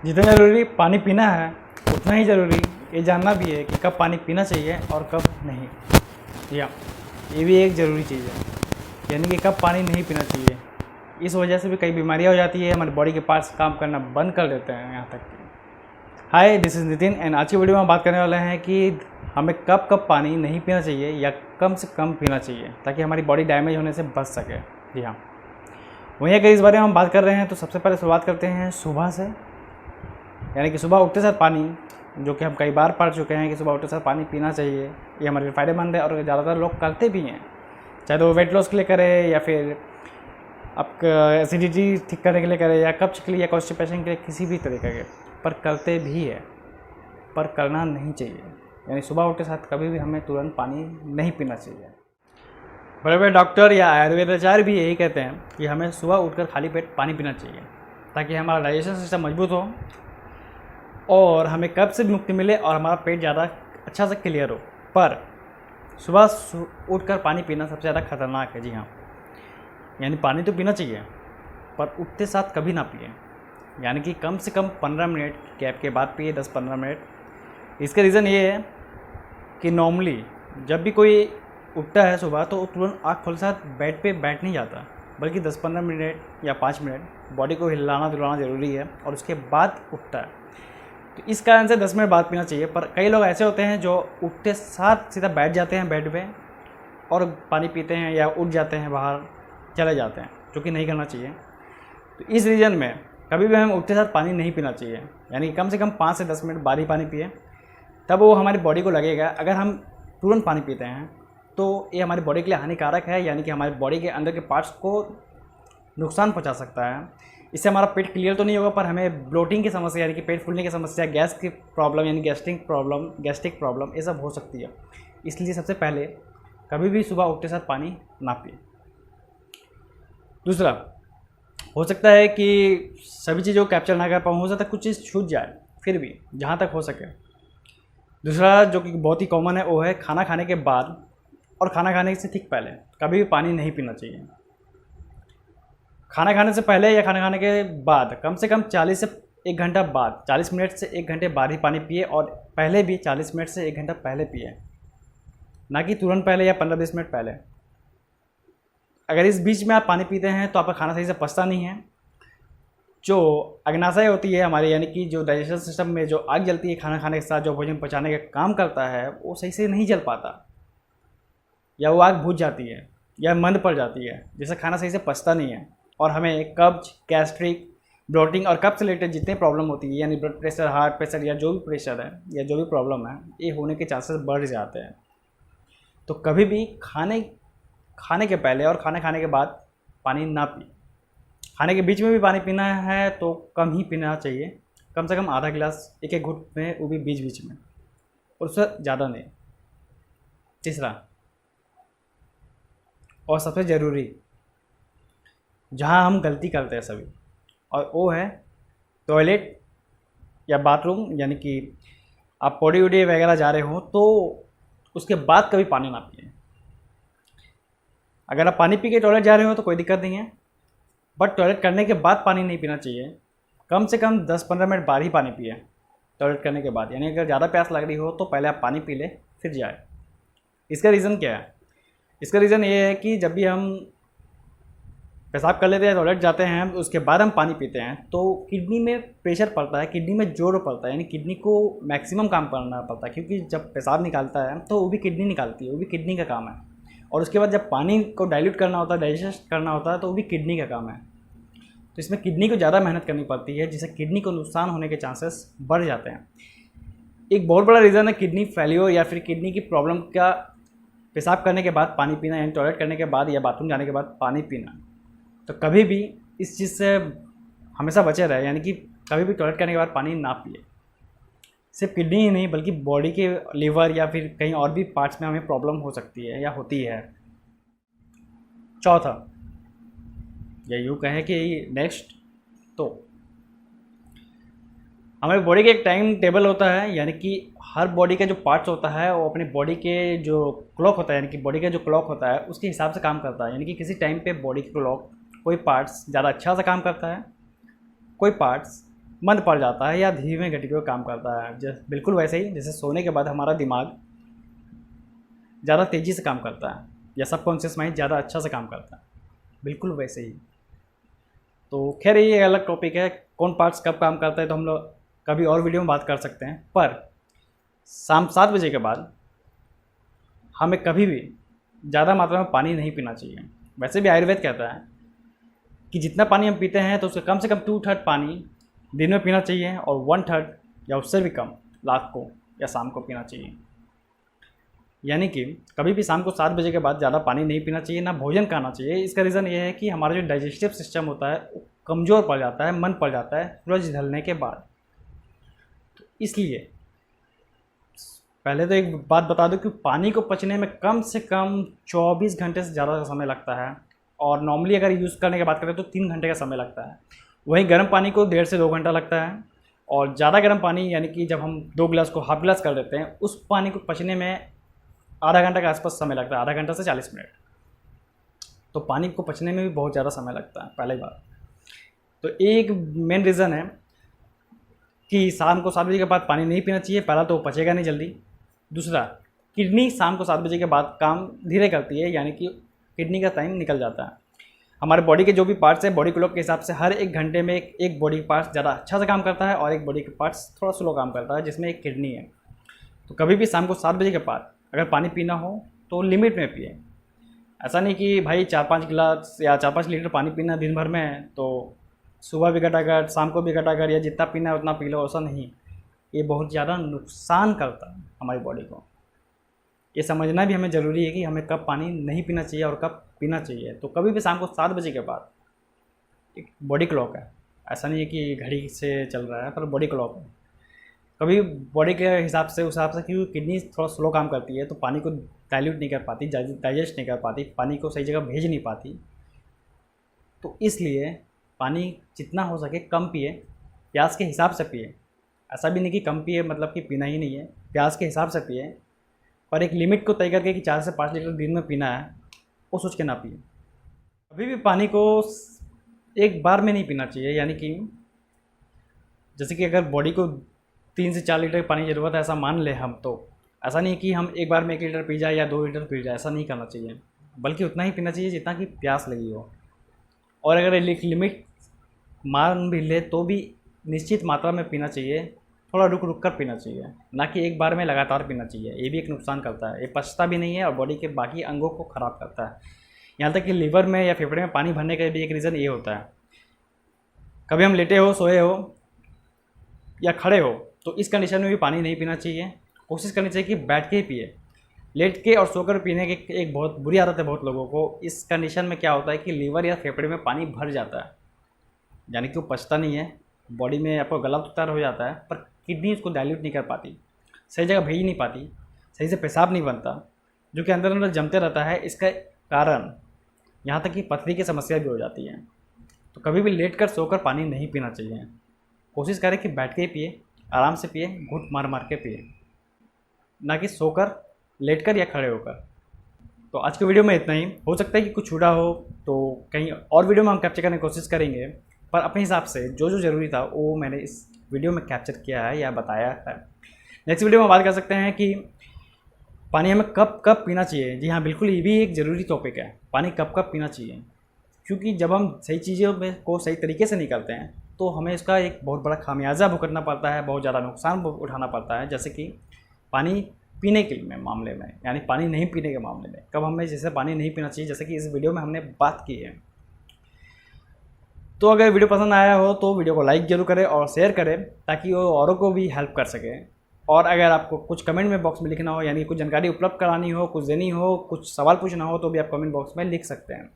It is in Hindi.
जितना ज़रूरी पानी पीना है उतना ही ज़रूरी ये जानना भी है कि कब पानी पीना चाहिए और कब नहीं। या ये भी एक ज़रूरी चीज़ है, यानी कि कब पानी नहीं पीना चाहिए। इस वजह से भी कई बीमारियाँ हो जाती है, हमारे बॉडी के पार्ट्स काम करना बंद कर देते हैं यहाँ तक कि। हाय, दिस इज़ नितिन एंड आज की वीडियो में हम बात करने वाले हैं कि हमें कब कब पानी नहीं पीना चाहिए या कम से कम पीना चाहिए ताकि हमारी बॉडी डैमेज होने से बच सके। जी हाँ, वहीं अगर इस बारे में हम बात कर रहे हैं तो सबसे पहले शुरुआत करते हैं सुबह से, यानी कि सुबह उठते साथ पानी, जो कि हम कई बार पढ़ चुके हैं कि सुबह उठते साथ पानी पीना चाहिए। ये हमारे लिए फ़ायदेमंद है और ज़्यादातर लोग करते भी हैं, चाहे तो वेट लॉस के लिए करें या फिर आपका एसिडिटी ठीक करने के लिए करें या कब्ज के लिए या कॉन्स्टिपेशन के लिए, किसी भी तरीके के, पर करते भी है, पर करना नहीं चाहिए। यानी सुबह उठते साथ कभी भी हमें तुरंत पानी नहीं पीना चाहिए। बड़े बड़े डॉक्टर या आयुर्वेदाचार्य भी यही कहते हैं कि हमें सुबह उठकर खाली पेट पानी पीना चाहिए ताकि हमारा डाइजेशन सिस्टम मजबूत हो और हमें कब्ज से भी मुक्ति मिले और हमारा पेट ज़्यादा अच्छा से क्लियर हो। पर सुबह उठकर पानी पीना सबसे ज़्यादा खतरनाक है। जी हाँ, यानी पानी तो पीना चाहिए पर उठते साथ कभी ना पिए, यानी कि कम से कम 15 मिनट गैप के बाद पिए, 10-15 मिनट। इसका रीज़न ये है कि नॉर्मली जब भी कोई उठता है सुबह तो तुरंत आँख खोल साथ बेड पे बैठ नहीं जाता, बल्कि 10-15 मिनट या 5 मिनट बॉडी को हिलाना डुलाना ज़रूरी है और उसके बाद उठता है। तो इस कारण से 10 मिनट बाद पीना चाहिए। पर कई लोग ऐसे होते हैं जो उठते साथ सीधा बैठ जाते हैं बेड पे और पानी पीते हैं या उठ जाते हैं, बाहर चले जाते हैं, जो कि नहीं करना चाहिए। तो इस रीज़न में कभी भी हमें उठते साथ पानी नहीं पीना चाहिए, यानी कि कम से कम 5 से 10 मिनट बाद ही पानी पिए, तब वो हमारी बॉडी को लगेगा। अगर हम तुरंत पानी पीते हैं तो ये हमारी बॉडी के लिए हानिकारक है, यानी कि हमारी बॉडी के अंदर के पार्ट्स को नुकसान पहुंचा सकता है। इससे हमारा पेट क्लियर तो नहीं होगा, पर हमें ब्लोटिंग की समस्या, यानी कि पेट फूलने की समस्या, गैस की प्रॉब्लम यानी गैस्ट्रिक प्रॉब्लम ये सब हो सकती है। इसलिए सबसे पहले कभी भी सुबह उठते साथ पानी ना पिए। दूसरा, हो सकता है कि सभी चीज़ों को कैप्चर ना कर पाऊँ, हो सकता है कुछ चीज़ छूट जाए, फिर भी जहाँ तक हो सके। दूसरा जो कि बहुत ही कॉमन है वो है खाना खाने के बाद और खाना खाने से ठीक पहले कभी भी पानी नहीं पीना चाहिए। खाना खाने से पहले या खाना खाने के बाद कम से कम 40 से 1 घंटा बाद, 40 मिनट से 1 घंटे बाद ही पानी पिए, और पहले भी 40 मिनट से 1 घंटा पहले पिए, ना कि तुरंत पहले या 15-20 मिनट पहले। अगर इस बीच में आप पानी पीते हैं तो आपका खाना सही से पचता नहीं है। जो अग्नाशय होती है हमारी, यानी कि जो डाइजेशन सिस्टम में जो आग जलती है खाना खाने के साथ, जो भोजन पचाने का काम करता है, वो सही से नहीं जल पाता, या वो आग बुझ जाती है या मंद पड़ जाती है, जिससे खाना सही से पचता नहीं है और हमें कब्ज, गैस्ट्रिक, ब्लोटिंग और कब्ज से रिलेटेड जितने प्रॉब्लम होती है, यानी ब्लड प्रेशर, हार्ट प्रेशर या जो भी प्रेशर है या जो भी प्रॉब्लम है, ये होने के चांसेस बढ़ जाते हैं। तो कभी भी खाने के पहले और खाने खाने के बाद पानी ना पिए। खाने के बीच में भी पानी पीना है तो कम ही पीना चाहिए, कम से कम आधा गिलास, एक घुट में, वो भी बीच बीच में, और उससे ज़्यादा नहीं। तीसरा और सबसे ज़रूरी, जहाँ हम गलती करते हैं सभी, और वो है टॉयलेट या बाथरूम, यानी कि आप पौड़ी उड़ी वगैरह जा रहे हो तो उसके बाद कभी पानी ना पिए। अगर आप पानी पी के टॉयलेट जा रहे हो तो कोई दिक्कत नहीं है, बट टॉयलेट करने के बाद पानी नहीं पीना चाहिए। कम से कम 10-15 मिनट बाद ही पानी पिए टॉयलेट करने के बाद, यानी अगर ज़्यादा प्यास लग रही हो तो पहले आप पानी पी ले फिर जाए। इसका रीज़न क्या है? इसका रीज़न ये है कि जब भी हम पेशाब कर लेते हैं, टॉयलेट जाते हैं, उसके बाद हम पानी पीते हैं तो किडनी में प्रेशर पड़ता है, किडनी में जोर पड़ता है, यानी किडनी को मैक्सिमम काम करना पड़ता है, क्योंकि जब पेशाब निकालता है तो वो भी किडनी निकालती है, वो भी किडनी का काम है। और उसके बाद जब पानी को डाइल्यूट करना होता है, डाइजेस्ट करना होता है, तो वो भी किडनी का काम है। तो इसमें किडनी को ज़्यादा मेहनत करनी पड़ती है, जिससे किडनी को नुकसान होने के चांसेस बढ़ जाते हैं। एक बहुत बड़ा रीज़न है किडनी फेल्योर या फिर किडनी की प्रॉब्लम का पेशाब करने के बाद पानी पीना, यानी टॉयलेट करने के बाद या बाथरूम जाने के बाद पानी पीना। तो कभी भी इस चीज़ से हमेशा बचे रहे, यानी कि कभी भी टॉयलेट करने के बाद पानी ना पिए। सिर्फ किडनी ही नहीं बल्कि बॉडी के लीवर या फिर कहीं और भी पार्ट्स में हमें प्रॉब्लम हो सकती है या होती है। चौथा, या यूँ कहें कि नेक्स्ट, तो हमारे बॉडी का एक टाइम टेबल होता है, यानी कि हर बॉडी का जो पार्ट्स होता है वो अपनी बॉडी के जो क्लॉक होता है, यानी कि बॉडी का जो क्लॉक होता है उसके हिसाब से काम करता है। यानी कि किसी टाइम पे बॉडी की क्लॉक, कोई पार्ट्स ज़्यादा अच्छा से काम करता है, कोई पार्ट्स मंद पड़ जाता है या धीमे गति पे काम करता है। बिल्कुल वैसे ही जैसे सोने के बाद हमारा दिमाग ज़्यादा तेज़ी से काम करता है या सबकॉन्शियस माइंड ज़्यादा अच्छा से काम करता है, बिल्कुल वैसे ही। तो खैर ये अलग टॉपिक है, कौन पार्ट्स कब काम करता है तो हम लोग कभी और वीडियो में बात कर सकते हैं। पर शाम 7 बजे के बाद हमें कभी भी ज़्यादा मात्रा में पानी नहीं पीना चाहिए। वैसे भी आयुर्वेद कहता है कि जितना पानी हम पीते हैं तो उससे कम से कम 2/3 पानी दिन में पीना चाहिए और 1/3 या उससे भी कम रात को या शाम को पीना चाहिए। यानी कि कभी भी शाम को 7 बजे के बाद ज़्यादा पानी नहीं पीना चाहिए, ना भोजन करना चाहिए। इसका रीज़न ये है कि हमारा जो डाइजेस्टिव सिस्टम होता है वो कमज़ोर पड़ जाता है, मंद पड़ जाता है सूरज ढलने के बाद। तो इसलिए पहले तो एक बात बता दूं कि पानी को पचने में कम से कम 24 घंटे से ज़्यादा का समय लगता है और नॉर्मली अगर यूज़ करने की बात करें तो 3 घंटे का समय लगता है। वहीं गर्म पानी को 1.5 से 2 घंटा लगता है और ज़्यादा गर्म पानी यानी कि जब हम 2 गिलास को हाफ गिलास कर देते हैं उस पानी को पचने में आधा घंटा के आसपास समय लगता है, आधा घंटा से 40 मिनट। तो पानी को पचने में भी बहुत ज़्यादा समय लगता है पहली बार। तो एक मेन रीज़न है कि शाम को 7 बजे के बाद पानी नहीं पीना चाहिए। पहला तो पचेगा नहीं जल्दी, दूसरा किडनी शाम को 7 बजे के बाद काम धीरे करती है, यानी कि किडनी का टाइम निकल जाता है। हमारे बॉडी के जो भी पार्ट्स है, बॉडी क्लॉक के हिसाब से हर 1 घंटे में एक बॉडी पार्ट्स ज़्यादा अच्छा से काम करता है और एक बॉडी के पार्ट्स थोड़ा स्लो काम करता है, जिसमें एक किडनी है। तो कभी भी शाम को 7 बजे के बाद अगर पानी पीना हो तो लिमिट में पिए। ऐसा नहीं कि भाई 4-5 गिलास या 4-5 लीटर पानी पीना दिन भर में, तो सुबह भी घटाकर शाम को भी घटाकर या जितना पीना है उतना पी लो, ऐसा नहीं। ये बहुत ज़्यादा नुकसान करता है हमारी बॉडी को। ये समझना भी हमें ज़रूरी है कि हमें कब पानी नहीं पीना चाहिए और कब पीना चाहिए। तो कभी भी शाम को 7 बजे के बाद एक बॉडी क्लॉक है, ऐसा नहीं है कि घड़ी से चल रहा है, पर बॉडी क्लॉक है। कभी बॉडी के हिसाब से क्योंकि किडनी थोड़ा स्लो काम करती है तो पानी को डाइल्यूट नहीं कर पाती, डाइजेस्ट नहीं कर पाती, पानी को सही जगह भेज नहीं पाती। तो इसलिए पानी जितना हो सके कम पिए, प्यास के हिसाब से पिए। ऐसा भी नहीं कि कम पिए मतलब कि पीना ही नहीं है, प्यास के हिसाब से पिए, पर एक लिमिट को तय करके कि 4 से 5 लीटर दिन में पीना है वो सोच के ना पिए। कभी भी पानी को एक बार में नहीं पीना चाहिए, यानी कि जैसे कि अगर बॉडी को 3 से 4 लीटर पानी की ज़रूरत है ऐसा मान ले हम, तो ऐसा नहीं कि हम एक बार में 1 लीटर पी जाए या 2 लीटर पी जाए, ऐसा नहीं करना चाहिए। बल्कि उतना ही पीना चाहिए जितना कि प्यास लगी हो। और अगर लिमिट मान भी ले तो भी निश्चित मात्रा में पीना चाहिए, थोड़ा रुक रुक कर पीना चाहिए, ना कि एक बार में लगातार पीना चाहिए। ये भी एक नुकसान करता है, ये पचता भी नहीं है और बॉडी के बाकी अंगों को ख़राब करता है। यहाँ तक कि लीवर में या फेफड़े में पानी भरने का भी एक रीज़न ये होता है। कभी हम लेटे हो, सोए हो या खड़े हो तो इस कंडीशन में भी पानी नहीं पीना चाहिए। कोशिश करनी चाहिए कि बैठ के ही पिए। लेट के और सोकर पीने की एक बहुत बुरी आदत है बहुत लोगों को। इस कंडीशन में क्या होता है कि लीवर या फेफड़े में पानी भर जाता है, यानी कि वो पचता नहीं है, बॉडी में आपको गला उतार हो जाता है, पर किडनी उसको डाइल्यूट नहीं कर पाती, सही जगह भेज नहीं पाती, सही से पेशाब नहीं बनता, जो कि अंदर अंदर जमते रहता है। इसका कारण यहाँ तक कि पथरी की समस्या भी हो जाती है। तो कभी भी लेट कर सोकर पानी नहीं पीना चाहिए। कोशिश करें कि बैठ के ही पिए, आराम से पिए, घूंट मार मार के पिए, ना कि सोकर, लेटकर या खड़े होकर। तो आज के वीडियो में इतना ही। हो सकता है कि कुछ छूटा हो तो कहीं और वीडियो में हम कैप्चर करने की कोशिश करेंगे, पर अपने हिसाब से जो जो ज़रूरी था वो मैंने इस वीडियो में कैप्चर किया है या बताया है। नेक्स्ट वीडियो में बात कर सकते हैं कि पानी हमें कब कब पीना चाहिए। जी हाँ, बिल्कुल, ये भी एक ज़रूरी टॉपिक है, पानी कब कब पीना चाहिए। क्योंकि जब हम सही चीज़ों में को सही तरीके से नहीं करते हैं तो हमें इसका एक बहुत बड़ा खामियाजा भुगतना पड़ता है, बहुत ज़्यादा नुकसान उठाना पड़ता है। जैसे कि पानी पीने के मामले में, यानी पानी नहीं पीने के मामले में कब हमें जैसे पानी नहीं पीना चाहिए, जैसे कि इस वीडियो में हमने बात की है। तो अगर वीडियो पसंद आया हो तो वीडियो को लाइक जरूर करें और शेयर करें, ताकि वो औरों को भी हेल्प कर सके। और अगर आपको कुछ कमेंट में बॉक्स में लिखना हो, यानी कुछ जानकारी उपलब्ध करानी हो, कुछ देनी हो, कुछ सवाल पूछना हो, तो भी आप कमेंट बॉक्स में लिख सकते हैं।